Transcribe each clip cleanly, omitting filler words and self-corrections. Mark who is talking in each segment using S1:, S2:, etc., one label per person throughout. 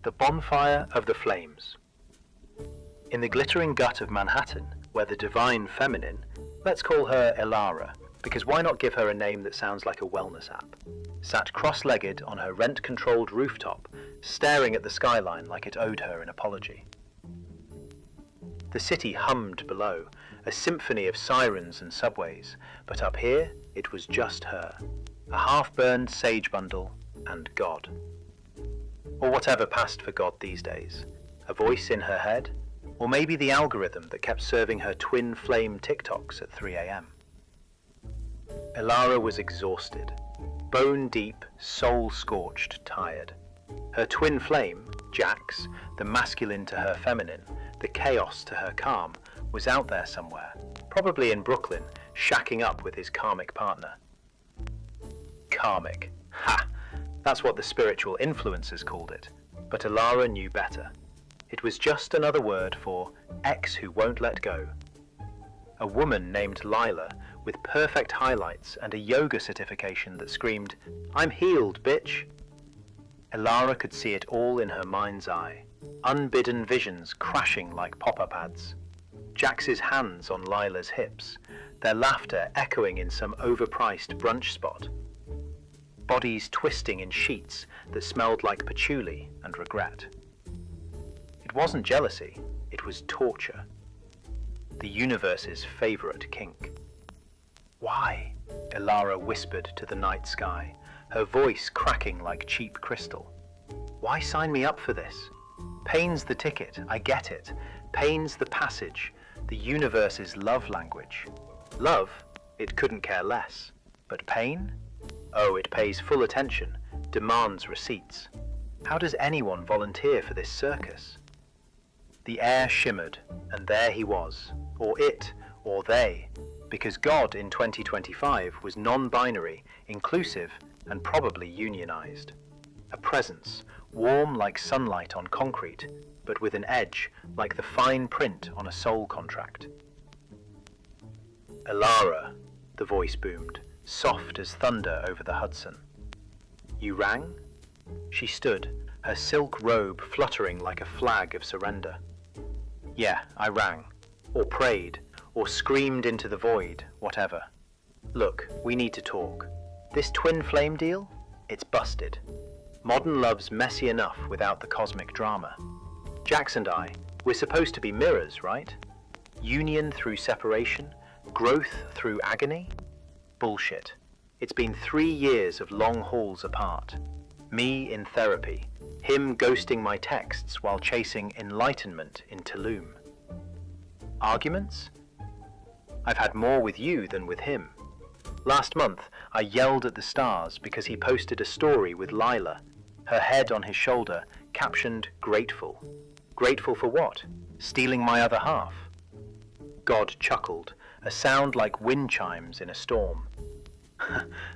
S1: The Bonfire of the Flames. In the glittering gut of Manhattan, where the divine feminine, let's call her Elara, because why not give her a name that sounds like a wellness app, sat cross-legged on her rent-controlled rooftop, staring at the skyline like it owed her an apology. The city hummed below, a symphony of sirens and subways, but up here it was just her, a half-burned sage bundle, and God. Or whatever passed for God these days, a voice in her head, or maybe the algorithm that kept serving her twin flame TikToks at 3 a.m. Elara was exhausted, bone-deep, soul-scorched, tired. Her twin flame, Jax, the masculine to her feminine, the chaos to her calm, was out there somewhere, probably in Brooklyn, shacking up with his karmic partner. Karmic. Ha! That's what the spiritual influencers called it, but Elara knew better. It was just another word for ex who won't let go. A woman named Lila, with perfect highlights and a yoga certification that screamed, "I'm healed, bitch!" Elara could see it all in her mind's eye, unbidden visions crashing like pop-up ads. Jax's hands on Lila's hips, their laughter echoing in some overpriced brunch spot. Bodies twisting in sheets that smelled like patchouli and regret. It wasn't jealousy, it was torture. The universe's favorite kink. Why? Elara whispered to the night sky, her voice cracking like cheap crystal. Why sign me up for this? Pain's the ticket, I get it. Pain's the passage, the universe's love language. Love? It couldn't care less. But pain? Oh, it pays full attention, demands receipts. How does anyone volunteer for this circus? The air shimmered, and there he was, or it, or they, because God in 2025 was non-binary, inclusive, and probably unionized. A presence, warm like sunlight on concrete, but with an edge like the fine print on a soul contract. Elara, the voice boomed, soft as thunder over the Hudson. You rang? She stood, her silk robe fluttering like a flag of surrender. Yeah, I rang, or prayed, or screamed into the void, whatever. Look, we need to talk. This twin flame deal? It's busted. Modern love's messy enough without the cosmic drama. Jax and I, we're supposed to be mirrors, right? Union through separation, growth through agony? Bullshit. It's been 3 years of long hauls apart. Me in therapy, him ghosting my texts while chasing enlightenment in Tulum. Arguments? I've had more with you than with him. Last month, I yelled at the stars because he posted a story with Lila, her head on his shoulder, captioned grateful. Grateful for what? Stealing my other half? God chuckled, a sound like wind chimes in a storm.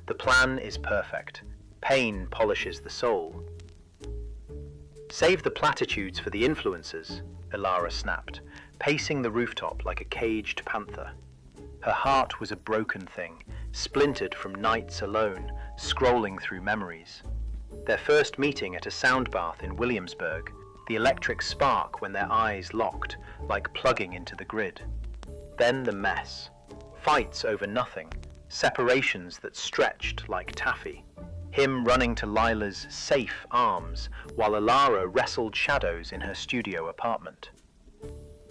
S1: The plan is perfect. Pain polishes the soul. Save the platitudes for the influencers, Elara snapped, pacing the rooftop like a caged panther. Her heart was a broken thing, splintered from nights alone, scrolling through memories. Their first meeting at a sound bath in Williamsburg, the electric spark when their eyes locked, like plugging into the grid. Then the mess. Fights over nothing, separations that stretched like taffy. Him running to Lila's safe arms while Elara wrestled shadows in her studio apartment.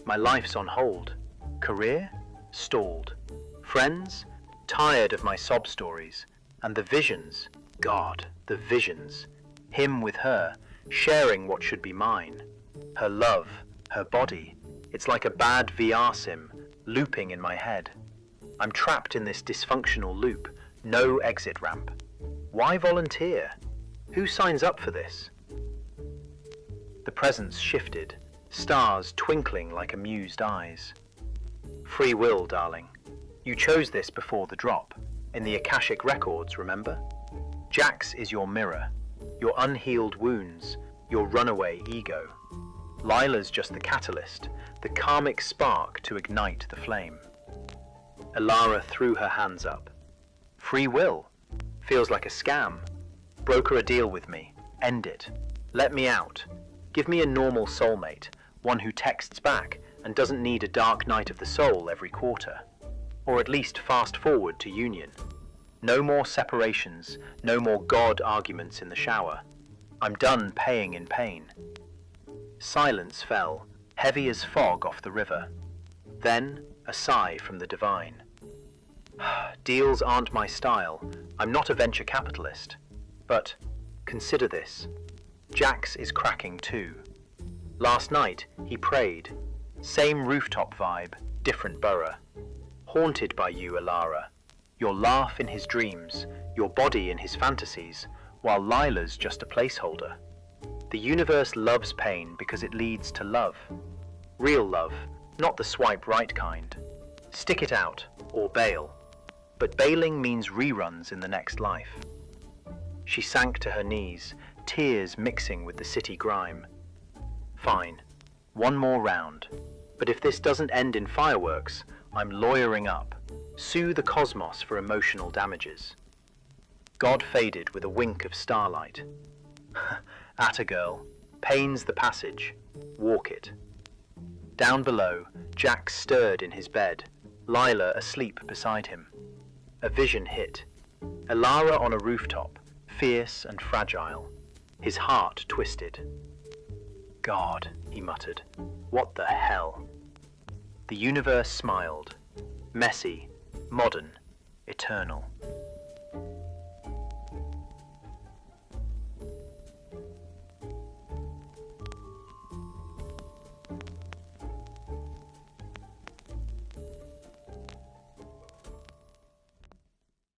S1: My life's on hold. Career? Stalled. Friends? Tired of my sob stories. And the visions? God, the visions. Him with her, sharing what should be mine. Her love, her body. It's like a bad VR sim, looping in my head. I'm trapped in this dysfunctional loop, no exit ramp. Why volunteer? Who signs up for this? The presence shifted, stars twinkling like amused eyes. Free will, darling. You chose this before the drop, in the Akashic records, remember? Jax is your mirror, your unhealed wounds, your runaway ego. Lila's just the catalyst, the karmic spark to ignite the flame. Elara threw her hands up. Free will? Feels like a scam. Broker a deal with me. End it. Let me out. Give me a normal soulmate, one who texts back and doesn't need a dark night of the soul every quarter. Or at least fast forward to union. No more separations, no more God arguments in the shower. I'm done paying in pain. Silence fell, heavy as fog off the river. Then, a sigh from the divine. Deals aren't my style. I'm not a venture capitalist. But, consider this. Jax is cracking too. Last night, he prayed. Same rooftop vibe, different borough. Haunted by you, Elara. Your laugh in his dreams, your body in his fantasies, while Lila's just a placeholder. The universe loves pain because it leads to love. Real love, not the swipe right kind. Stick it out, or bail. But bailing means reruns in the next life. She sank to her knees, tears mixing with the city grime. Fine, one more round. But if this doesn't end in fireworks, I'm lawyering up. Sue the cosmos for emotional damages. God faded with a wink of starlight. Atta girl, pain's the passage. Walk it. Down below, Jack stirred in his bed, Lila asleep beside him. A vision hit. Elara on a rooftop, fierce and fragile. His heart twisted. God, he muttered. What the hell? The universe smiled. Messy, modern, eternal.